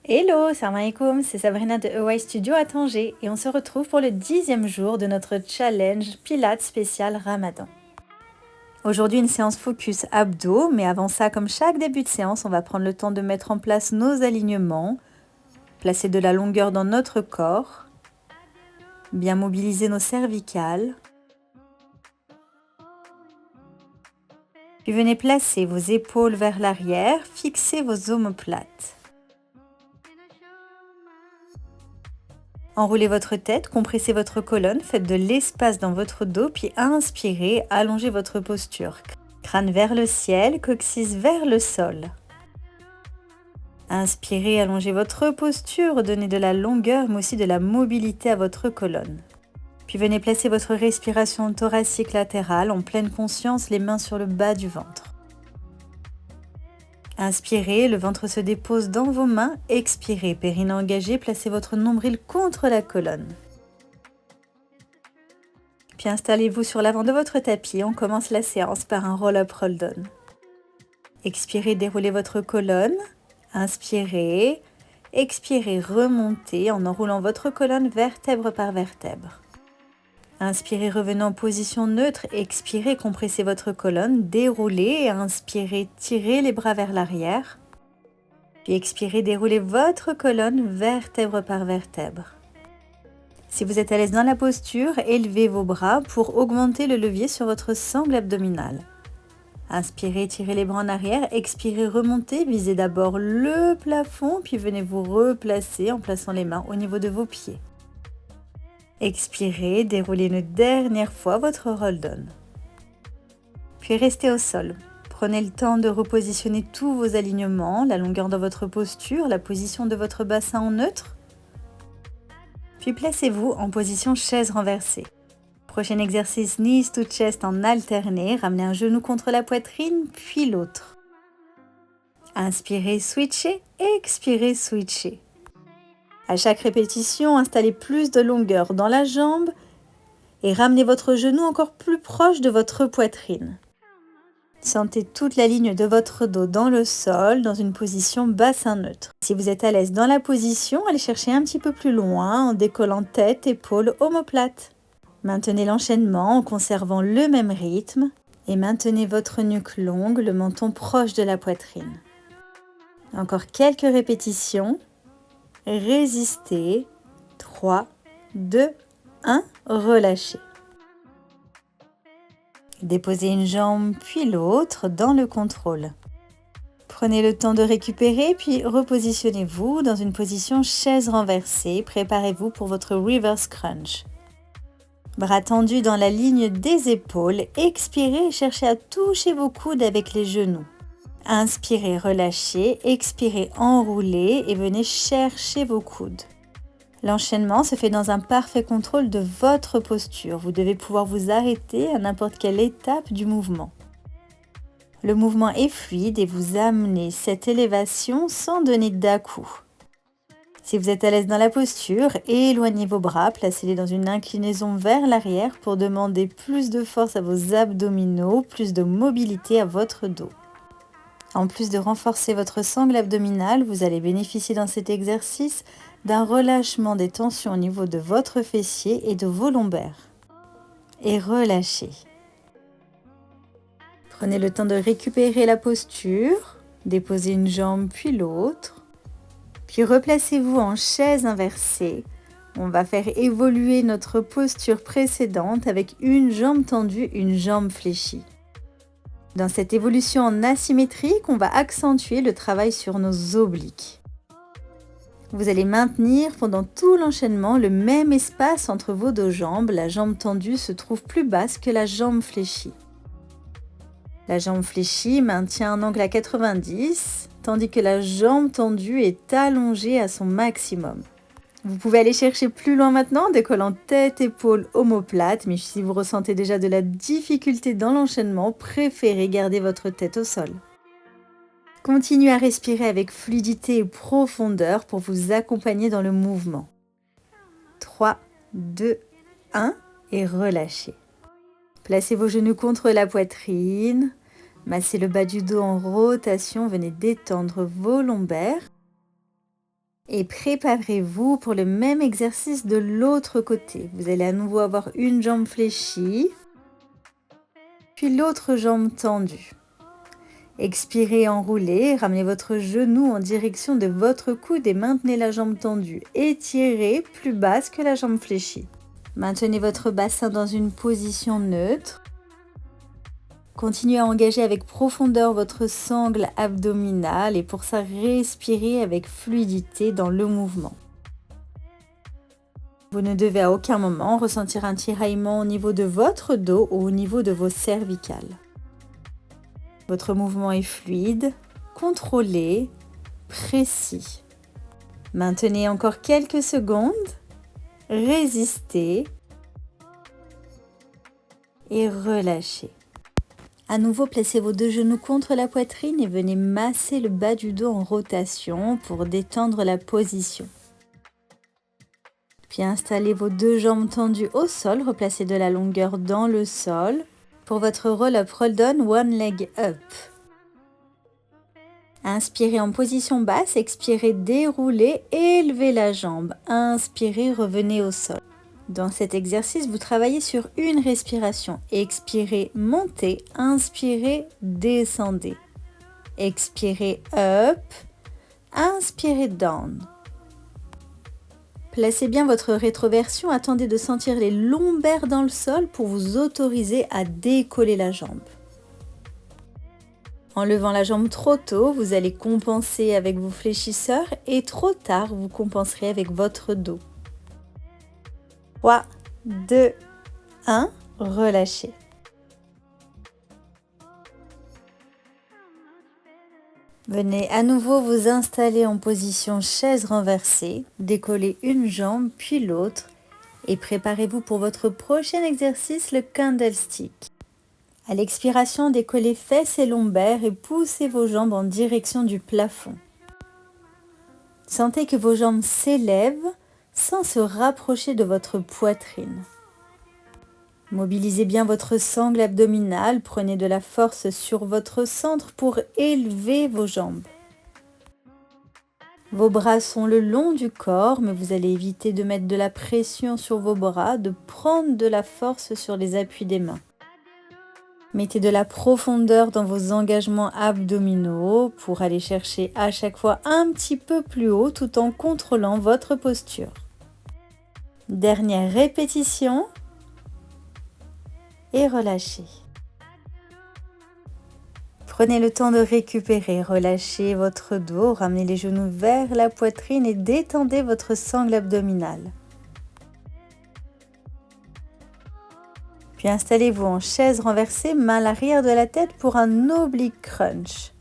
Hello, salam alaikum, c'est Sabrina de EY Studio à Tanger et on se retrouve pour le 10e jour de notre challenge Pilates spécial Ramadan. Aujourd'hui une séance focus abdos, mais avant ça, comme chaque début de séance, on va prendre le temps de mettre en place nos alignements, placer de la longueur dans notre corps, bien mobiliser nos cervicales. Puis venez placer vos épaules vers l'arrière, fixez vos omoplates. Enroulez votre tête, compressez votre colonne, faites de l'espace dans votre dos, puis inspirez, allongez votre posture. Crâne vers le ciel, coccyx vers le sol. Inspirez, allongez votre posture, donnez de la longueur mais aussi de la mobilité à votre colonne. Puis venez placer votre respiration thoracique latérale en pleine conscience, les mains sur le bas du ventre. Inspirez, le ventre se dépose dans vos mains. Expirez, périnée engagé, placez votre nombril contre la colonne. Puis installez-vous sur l'avant de votre tapis. On commence la séance par un roll-up, roll-down. Expirez, déroulez votre colonne. Inspirez. Expirez, remontez en enroulant votre colonne vertèbre par vertèbre. Inspirez, revenez en position neutre. Expirez, compressez votre colonne, déroulez. Inspirez, tirez les bras vers l'arrière. Puis expirez, déroulez votre colonne vertèbre par vertèbre. Si vous êtes à l'aise dans la posture, élevez vos bras pour augmenter le levier sur votre sangle abdominale. Inspirez, tirez les bras en arrière. Expirez, remontez. Visez d'abord le plafond, puis venez vous replacer en plaçant les mains au niveau de vos pieds. Expirez, déroulez une dernière fois votre roll-down. Puis restez au sol. Prenez le temps de repositionner tous vos alignements, la longueur de votre posture, la position de votre bassin en neutre. Puis placez-vous en position chaise renversée. Prochain exercice, knees to chest en alterné. Ramenez un genou contre la poitrine, puis l'autre. Inspirez, switchez. Expirez, switchez. À chaque répétition, installez plus de longueur dans la jambe et ramenez votre genou encore plus proche de votre poitrine. Sentez toute la ligne de votre dos dans le sol, dans une position bassin neutre. Si vous êtes à l'aise dans la position, allez chercher un petit peu plus loin en décollant tête, épaules, omoplate. Maintenez l'enchaînement en conservant le même rythme et maintenez votre nuque longue, le menton proche de la poitrine. Encore quelques répétitions. Résistez. 3, 2, 1, relâchez. Déposez une jambe puis l'autre dans le contrôle. Prenez le temps de récupérer puis repositionnez-vous dans une position chaise renversée. Préparez-vous pour votre reverse crunch. Bras tendus dans la ligne des épaules. Expirez et cherchez à toucher vos coudes avec les genoux. Inspirez, relâchez, expirez, enroulez et venez chercher vos coudes. L'enchaînement se fait dans un parfait contrôle de votre posture. Vous devez pouvoir vous arrêter à n'importe quelle étape du mouvement. Le mouvement est fluide et vous amenez cette élévation sans donner d'à-coup. Si vous êtes à l'aise dans la posture, éloignez vos bras, placez-les dans une inclinaison vers l'arrière pour demander plus de force à vos abdominaux, plus de mobilité à votre dos. En plus de renforcer votre sangle abdominale, vous allez bénéficier dans cet exercice d'un relâchement des tensions au niveau de votre fessier et de vos lombaires. Et relâchez. Prenez le temps de récupérer la posture, déposez une jambe puis l'autre, puis replacez-vous en chaise inversée. On va faire évoluer notre posture précédente avec une jambe tendue, une jambe fléchie. Dans cette évolution en asymétrique, on va accentuer le travail sur nos obliques. Vous allez maintenir pendant tout l'enchaînement le même espace entre vos deux jambes. La jambe tendue se trouve plus basse que la jambe fléchie. La jambe fléchie maintient un angle à 90, tandis que la jambe tendue est allongée à son maximum. Vous pouvez aller chercher plus loin maintenant, décollant tête, épaules, omoplate, mais si vous ressentez déjà de la difficulté dans l'enchaînement, préférez garder votre tête au sol. Continuez à respirer avec fluidité et profondeur pour vous accompagner dans le mouvement. 3, 2, 1 et relâchez. Placez vos genoux contre la poitrine, massez le bas du dos en rotation, venez détendre vos lombaires. Et préparez-vous pour le même exercice de l'autre côté. Vous allez à nouveau avoir une jambe fléchie, puis l'autre jambe tendue. Expirez, enroulez, ramenez votre genou en direction de votre coude et maintenez la jambe tendue. Étirez plus basse que la jambe fléchie. Maintenez votre bassin dans une position neutre. Continuez à engager avec profondeur votre sangle abdominale et pour ça, respirez avec fluidité dans le mouvement. Vous ne devez à aucun moment ressentir un tiraillement au niveau de votre dos ou au niveau de vos cervicales. Votre mouvement est fluide, contrôlé, précis. Maintenez encore quelques secondes, résistez et relâchez. À nouveau, placez vos deux genoux contre la poitrine et venez masser le bas du dos en rotation pour détendre la position. Puis installez vos deux jambes tendues au sol, replacez de la longueur dans le sol. Pour votre roll-up, roll down, one leg up. Inspirez en position basse, expirez, déroulez, élevez la jambe. Inspirez, revenez au sol. Dans cet exercice, vous travaillez sur une respiration. Expirez, montez. Inspirez, descendez. Expirez, up. Inspirez, down. Placez bien votre rétroversion. Attendez de sentir les lombaires dans le sol pour vous autoriser à décoller la jambe. En levant la jambe trop tôt, vous allez compenser avec vos fléchisseurs et trop tard, vous compenserez avec votre dos. 3, 2, 1, relâchez. Venez à nouveau vous installer en position chaise renversée, décollez une jambe puis l'autre et préparez-vous pour votre prochain exercice, le candlestick. À l'expiration, décollez fesses et lombaires et poussez vos jambes en direction du plafond. Sentez que vos jambes s'élèvent sans se rapprocher de votre poitrine. Mobilisez bien votre sangle abdominale, prenez de la force sur votre centre pour élever vos jambes. Vos bras sont le long du corps, mais vous allez éviter de mettre de la pression sur vos bras, de prendre de la force sur les appuis des mains. Mettez de la profondeur dans vos engagements abdominaux pour aller chercher à chaque fois un petit peu plus haut tout en contrôlant votre posture. Dernière répétition et relâchez. Prenez le temps de récupérer, relâchez votre dos, ramenez les genoux vers la poitrine et détendez votre sangle abdominale. Puis installez-vous en chaise renversée, main à l'arrière de la tête pour un oblique crunch.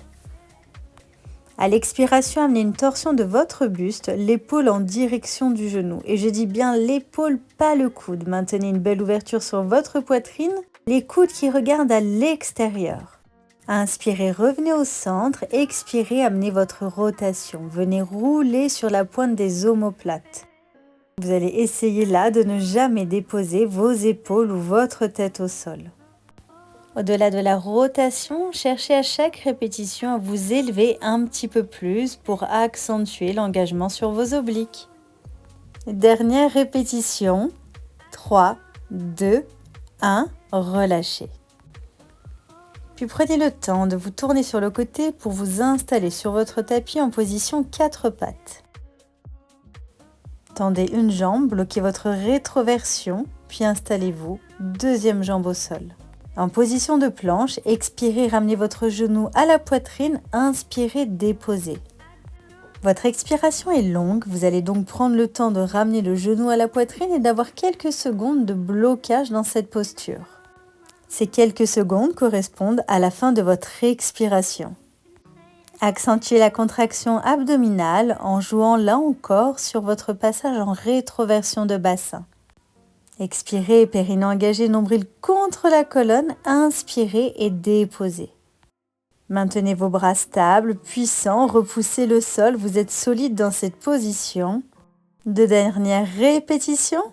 À l'expiration, amenez une torsion de votre buste, l'épaule en direction du genou. Et je dis bien l'épaule, pas le coude. Maintenez une belle ouverture sur votre poitrine, les coudes qui regardent à l'extérieur. Inspirez, revenez au centre. Expirez, amenez votre rotation. Venez rouler sur la pointe des omoplates. Vous allez essayer là de ne jamais déposer vos épaules ou votre tête au sol. Au-delà de la rotation, cherchez à chaque répétition à vous élever un petit peu plus pour accentuer l'engagement sur vos obliques. Dernière répétition. 3, 2, 1, relâchez. Puis prenez le temps de vous tourner sur le côté pour vous installer sur votre tapis en position 4 pattes. Tendez une jambe, bloquez votre rétroversion, puis installez-vous, deuxième jambe au sol. En position de planche, expirez, ramenez votre genou à la poitrine, inspirez, déposez. Votre expiration est longue, vous allez donc prendre le temps de ramener le genou à la poitrine et d'avoir quelques secondes de blocage dans cette posture. Ces quelques secondes correspondent à la fin de votre expiration. Accentuez la contraction abdominale en jouant là encore sur votre passage en rétroversion de bassin. Expirez, périnée engagé, nombril contre la colonne, inspirez et déposez. Maintenez vos bras stables, puissants, repoussez le sol, vous êtes solide dans cette position. Deux dernières répétitions.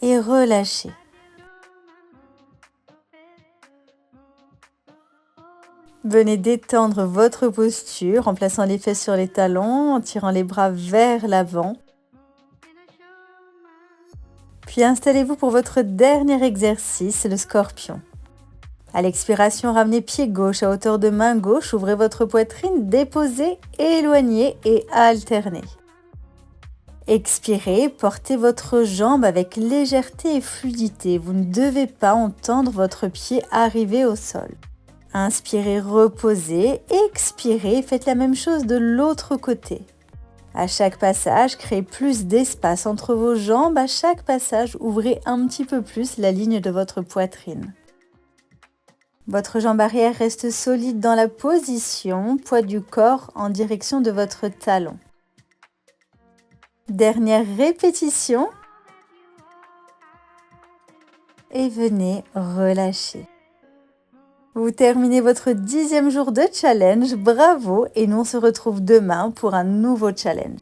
Et relâchez. Venez détendre votre posture en plaçant les fesses sur les talons, en tirant les bras vers l'avant. Puis installez-vous pour votre dernier exercice, le scorpion. À l'expiration, ramenez pied gauche à hauteur de main gauche, ouvrez votre poitrine, déposez, éloignez et alternez. Expirez, portez votre jambe avec légèreté et fluidité. Vous ne devez pas entendre votre pied arriver au sol. Inspirez, reposez, expirez, faites la même chose de l'autre côté. À chaque passage, créez plus d'espace entre vos jambes. À chaque passage, ouvrez un petit peu plus la ligne de votre poitrine. Votre jambe arrière reste solide dans la position, poids du corps en direction de votre talon. Dernière répétition. Et venez relâcher. Vous terminez votre 10e jour de challenge, bravo, et nous on se retrouve demain pour un nouveau challenge.